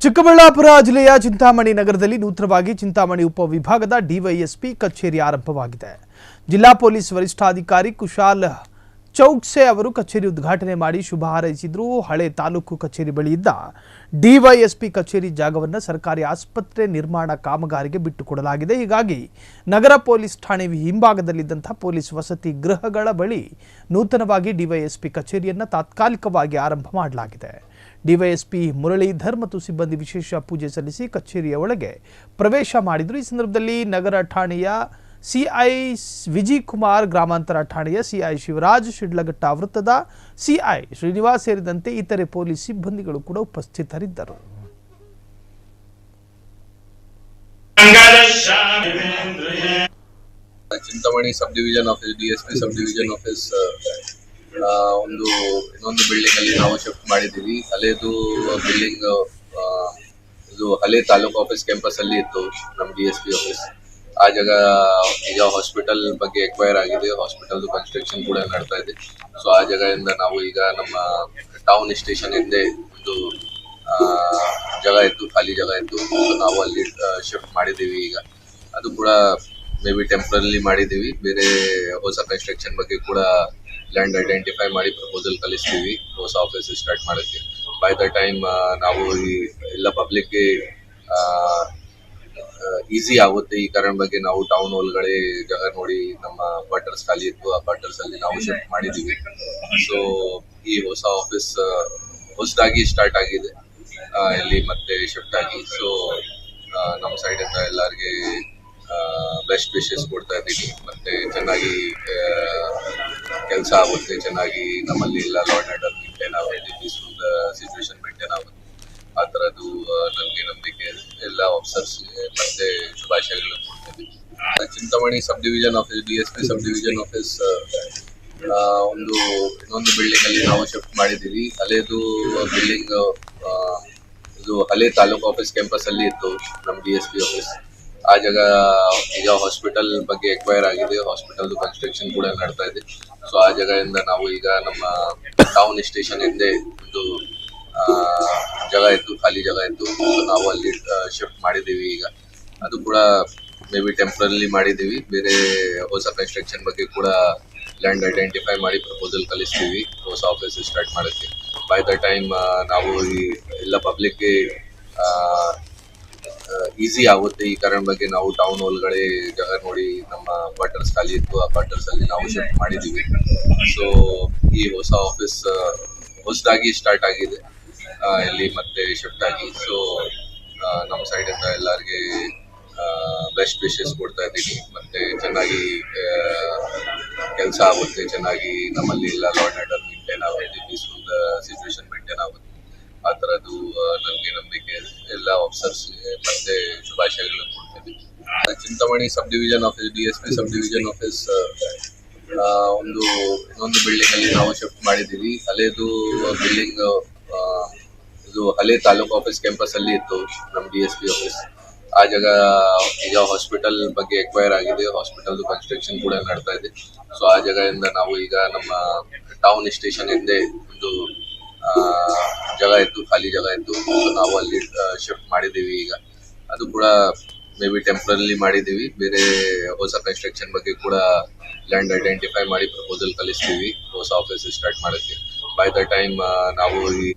ಚಿಕ್ಕಬಳ್ಳಾಪುರ ಜಿಲ್ಲೆಯ ಚಿಂತಾಮಣಿ ನಗರದಲ್ಲಿ ನೂತನವಾಗಿ ಚಿಂತಾಮಣಿ ಉಪವಿಭಾಗದ ಡಿವೈಎಸ್ಪಿ ಕಚೇರಿ ಆರಂಭವಾಗಿದೆ. ಜಿಲ್ಲಾ ಪೊಲೀಸ್ ವರಿಷ್ಠಾಧಿಕಾರಿ ಕುಶಾಲ್ ಚೌಕ್ಸೆ ಅವರು ಕಚೇರಿ ಉದ್ಘಾಟನೆ ಮಾಡಿ ಶುಭ ಹಾರೈಸಿದರು. ಹಳೆ ತಾಲೂಕು ಕಚೇರಿ ಬಳಿ ಇದ್ದ ಡಿವೈಎಸ್ಪಿ ಕಚೇರಿ ಜಾಗವನ್ನು ಸರ್ಕಾರಿ ಆಸ್ಪತ್ರೆ ನಿರ್ಮಾಣ ಕಾಮಗಾರಿಗೆ ಬಿಟ್ಟುಕೊಡಲಾಗಿದೆ. ಹೀಗಾಗಿ ನಗರ ಪೊಲೀಸ್ ಠಾಣೆ ಹಿಂಭಾಗದಲ್ಲಿದ್ದಂತಹ ಪೊಲೀಸ್ ವಸತಿ ಗೃಹಗಳ ಬಳಿ ನೂತನವಾಗಿ ಡಿವೈಎಸ್ಪಿ ಕಚೇರಿಯನ್ನು ತಾತ್ಕಾಲಿಕವಾಗಿ ಆರಂಭ ಮಾಡಲಾಗಿದೆ. ಡಿವೈಎಸ್ಪಿ ಮುರಳೀಧರ್ ಮತ್ತು ಸಿಬ್ಬಂದಿ ವಿಶೇಷ ಪೂಜೆ ಸಲ್ಲಿಸಿ ಕಚೇರಿಯ ಒಳಗೆ ಪ್ರವೇಶ ಮಾಡಿದರು. ಈ ಸಂದರ್ಭದಲ್ಲಿ ನಗರ ಠಾಣೆಯ ಸಿಐ ವಿಜಯ್ ಕುಮಾರ್, ಗ್ರಾಮಾಂತರ ಠಾಣೆಯ ಸಿಐ ಶಿವರಾಜ್, ಶಿಡ್ಲಘಟ್ಟ ವೃತ್ತದ ಸಿಐ ಶ್ರೀನಿವಾಸ್ ಸೇರಿದಂತೆ ಇತರೆ ಪೊಲೀಸ್ ಸಿಬ್ಬಂದಿಗಳು ಕೂಡ ಉಪಸ್ಥಿತರಿದ್ದರು. Chintamani sub division office, DSP sub division office ಇನ್ನೊಂದು ಬಿಲ್ಡಿಂಗ್ ಅಲ್ಲಿ ನಾವು ಶಿಫ್ಟ್ ಮಾಡಿದ್ದೀವಿ. ಹಳೇದು ಬಿಲ್ಡಿಂಗ್ ಇದು ಹಳೆ ತಾಲೂಕು ಆಫೀಸ್ ಕ್ಯಾಂಪಸ್ ಅಲ್ಲಿ ಇತ್ತು ನಮ್ಮ ಡಿಎಸ್ಪಿ ಆಫೀಸ್. ಆ ಜಾಗ ಈಗ ಹಾಸ್ಪಿಟಲ್ ಬಗ್ಗೆ ಎಕ್ವೈರ್ ಆಗಿದೆ. ಹಾಸ್ಪಿಟಲ್ ಕನ್ಸ್ಟ್ರಕ್ಷನ್ ಕೂಡ ನಡ್ತಾ ಇದೆ. ಸೊ ಆ ಜಾಗದಿಂದ ನಾವು ಈಗ ನಮ್ಮ ಟೌನ್ ಸ್ಟೇಷನ್ ಹಿಂದೆ ಒಂದು ಜಾಗ ಇತ್ತು, ಖಾಲಿ ಜಾಗ ಇತ್ತು. ಸೊ ನಾವು ಅಲ್ಲಿ ಶಿಫ್ಟ್ ಮಾಡಿದ್ದೀವಿ. ಈಗ ಅದು ಕೂಡ ಮೇ ಬಿ ಟೆಂಪ್ರರಿ ಮಾಡಿದ್ದೀವಿ. ಬೇರೆ ಹೊಸ ಕನ್ಸ್ಟ್ರಕ್ಷನ್ ಬಗ್ಗೆ ಕೂಡ ಲ್ಯಾಂಡ್ ಐಡೆಂಟಿಫೈ ಮಾಡಿ ಪ್ರಪೋಸಲ್ ಕಳಿಸ್ತೀವಿ ಹೊಸ ಆಫೀಸ್ ಸ್ಟಾರ್ಟ್ ಮಾಡೋಕ್ಕೆ. ಬೈ ದ ಟೈಮ್ ನಾವು ಈ ಎಲ್ಲ ಪಬ್ಲಿಕ್ಗೆ ಈಸಿ ಆಗುತ್ತೆ. ಈ ಕಾರಣ ಬಗ್ಗೆ ನಾವು ಟೌನ್ ಒಳಗಡೆ ಜಾಗ ನೋಡಿ ನಮ್ಮ ಕ್ವಾರ್ಟರ್ಸ್ ಖಾಲಿ ಇತ್ತು, ಆ ಕ್ವಾರ್ಟರ್ಸ್ ಅಲ್ಲಿ ನಾವು ಶಿಫ್ಟ್ ಮಾಡಿದ್ದೀವಿ. ಸೊ ಈ ಹೊಸ ಆಫೀಸ್ ಹೊಸದಾಗಿ ಸ್ಟಾರ್ಟ್ ಆಗಿದೆ ಇಲ್ಲಿ ಮತ್ತೆ ಶಿಫ್ಟ್ ಆಗಿ. ಸೊ ನಮ್ಮ ಸೈಡ್ ಇಂದ ಎಲ್ಲರಿಗೆ ಬೆಸ್ಟ್ ವಿಶಸ್ ಕೊಡ್ತಾ ಇದ್ದೀನಿ. ಮತ್ತೆ ಚೆನ್ನಾಗಿ ಕೆಲಸ ಆಗುತ್ತೆ, ಚೆನ್ನಾಗಿ ನಮ್ಮಲ್ಲಿ ಎಲ್ಲ ಲಾ ಅಂಡ್ ಆರ್ಡರ್ ಮೇಂಟೈನ್ ಆಗುತ್ತೆ, ಪೀಸ್ಫುಲ್ ಸಿಚುವೇಶನ್ ಮೇಂಟೈನ್ ಆಗುತ್ತೆ. ಆ ಥರದ್ದು ನನಗೆ ನಂಬಿಕೆ ಇದೆ. ಎಲ್ಲ ಆಫೀಸರ್ಸ್ ಮತ್ತೆ ಶುಭಾಶಯಗಳನ್ನು ಕೊಡ್ತೀನಿ. Chintamani sub division office, DSP sub division office ಇನ್ನೊಂದು ಬಿಲ್ಡಿಂಗ್ ಅಲ್ಲಿ ನಾವು ಶಿಫ್ಟ್ ಮಾಡಿದ್ದೀವಿ. ಹಳೇದು ಬಿಲ್ಡಿಂಗ್ ಇದು ಹಳೆ ತಾಲೂಕು ಆಫೀಸ್ ಕ್ಯಾಂಪಸ್ ಅಲ್ಲಿ ಇತ್ತು ನಮ್ಮ ಡಿಎಸ್ಪಿ ಆಫೀಸ್. ಆ ಜಾಗ ಈಗ ಹಾಸ್ಪಿಟಲ್ ಬಗ್ಗೆ ಎಕ್ವೈರ್ ಆಗಿದೆ. ಹಾಸ್ಪಿಟಲ್ ಕನ್ಸ್ಟ್ರಕ್ಷನ್ ಕೂಡ ನಡ್ತಾ ಇದೆ. ಸೊ ಆ ಜಾಗದಿಂದ ನಾವು ಈಗ ನಮ್ಮ ಟೌನ್ ಸ್ಟೇಷನ್ ಹಿಂದೆ ಒಂದು ಜಾಗ ಇತ್ತು, ಖಾಲಿ ಜಾಗ ಇತ್ತು. ಸೊ ನಾವು ಅಲ್ಲಿ ಶಿಫ್ಟ್ ಮಾಡಿದ್ದೀವಿ. ಈಗ ಅದು ಕೂಡ ಮೇ ಬಿ ಟೆಂಪ್ರರಿ ಮಾಡಿದ್ದೀವಿ. ಬೇರೆ ಹೊಸ ಕನ್ಸ್ಟ್ರಕ್ಷನ್ ಬಗ್ಗೆ ಕೂಡ ಲ್ಯಾಂಡ್ ಐಡೆಂಟಿಫೈ ಮಾಡಿ ಪ್ರಪೋಸಲ್ ಕಳಿಸ್ತೀವಿ ಹೊಸ ಆಫೀಸ್ ಸ್ಟಾರ್ಟ್ ಮಾಡೋಕ್ಕೆ. ಬೈ ದ ಟೈಮ್ ನಾವು ಈ ಎಲ್ಲ ಪಬ್ಲಿಕ್ಗೆ ಈಸಿ ಆಗುತ್ತೆ. ಈ ಕಾರಣ ಬಗ್ಗೆ ನಾವು ಟೌನ್ ಒಳಗಡೆ ಜಾಗ ನೋಡಿ ನಮ್ಮ ಕ್ವಾರ್ಟರ್ಸ್ ಖಾಲಿ ಇತ್ತು, ಆ ಕ್ವಾರ್ಟರ್ಸ್ ಅಲ್ಲಿ ನಾವು ಶಿಫ್ಟ್ ಮಾಡಿದ್ದೀವಿ. ಸೊ ಈ ಹೊಸ ಆಫೀಸ್ ಹೊಸದಾಗಿ ಸ್ಟಾರ್ಟ್ ಆಗಿದೆ ಇಲ್ಲಿ ಮತ್ತೆ ಶಿಫ್ಟ್ ಆಗಿ. ಸೊ ನಮ್ಮ ಸೈಡ್ ಇಂದ ಎಲ್ಲರಿಗೆ ಬೆಸ್ಟ್ ವಿಶಸ್ ಕೊಡ್ತಾ ಇದ್ದೀನಿ. ಮತ್ತೆ ಚೆನ್ನಾಗಿ ಕೆಲಸ ಆಗುತ್ತೆ, ಚೆನ್ನಾಗಿ ನಮ್ಮಲ್ಲಿ ಎಲ್ಲ ಲಾ ಅಂಡ್ ಆರ್ಡರ್ ಮೇಂಟೈನ್ ಆಗುತ್ತೆ, ಪೀಸ್ಫುಲ್ ಸಿಚುವೇಶನ್ ಮೇಂಟೈನ್ ಆಗುತ್ತೆ. ಆ ಥರದ್ದು ನನಗೆ ನಂಬಿಕೆ ಇದೆ. ಎಲ್ಲ ಆಫೀಸರ್ಸ್ ಮತ್ತೆ ಶುಭಾಶಯಗಳನ್ನು ಕೊಡ್ತೀನಿ. Chintamani sub division office, DSP sub division office ಇನ್ನೊಂದು ಬಿಲ್ಡಿಂಗ್ ಅಲ್ಲಿ ನಾವು ಶಿಫ್ಟ್ ಮಾಡಿದ್ದೀವಿ. ಹಳೇದು ಬಿಲ್ಡಿಂಗ್ ಇದು ಹಳೆ ತಾಲೂಕು ಆಫೀಸ್ ಕ್ಯಾಂಪಸ್ ಅಲ್ಲಿ ಇತ್ತು ನಮ್ಮ ಡಿಎಸ್ಪಿ ಆಫೀಸ್. ಆ ಜಾಗ ಈಗ ಹಾಸ್ಪಿಟಲ್ ಬಗ್ಗೆ ಎಕ್ವೈರ್ ಆಗಿದೆ. ಹಾಸ್ಪಿಟಲ್ ಕನ್ಸ್ಟ್ರಕ್ಷನ್ ಕೂಡ ನಡ್ತಾ ಇದೆ. ಸೊ ಆ ಜಾಗದಿಂದ ನಾವು ಈಗ ನಮ್ಮ ಟೌನ್ ಸ್ಟೇಷನ್ ಹಿಂದೆ ಒಂದು ಜಾಗ ಇತ್ತು, ಖಾಲಿ ಜಾಗ ಇತ್ತು. ಸೊ ನಾವು ಅಲ್ಲಿ ಶಿಫ್ಟ್ ಮಾಡಿದ್ದೀವಿ. ಈಗ ಅದು ಕೂಡ ಮೇ ಬಿ ಟೆಂಪ್ರರಿ ಮಾಡಿದ್ದೀವಿ. ಬೇರೆ ಹೊಸ ಕನ್ಸ್ಟ್ರಕ್ಷನ್ ಬಗ್ಗೆ ಕೂಡ ಲ್ಯಾಂಡ್ ಐಡೆಂಟಿಫೈ ಮಾಡಿ ಪ್ರಪೋಸಲ್ ಕಳಿಸ್ತೀವಿ ಹೊಸ ಆಫೀಸ್ ಸ್ಟಾರ್ಟ್ ಮಾಡೋಕ್ಕೆ. ಬೈ ದ ಟೈಮ್ ನಾವು ಈ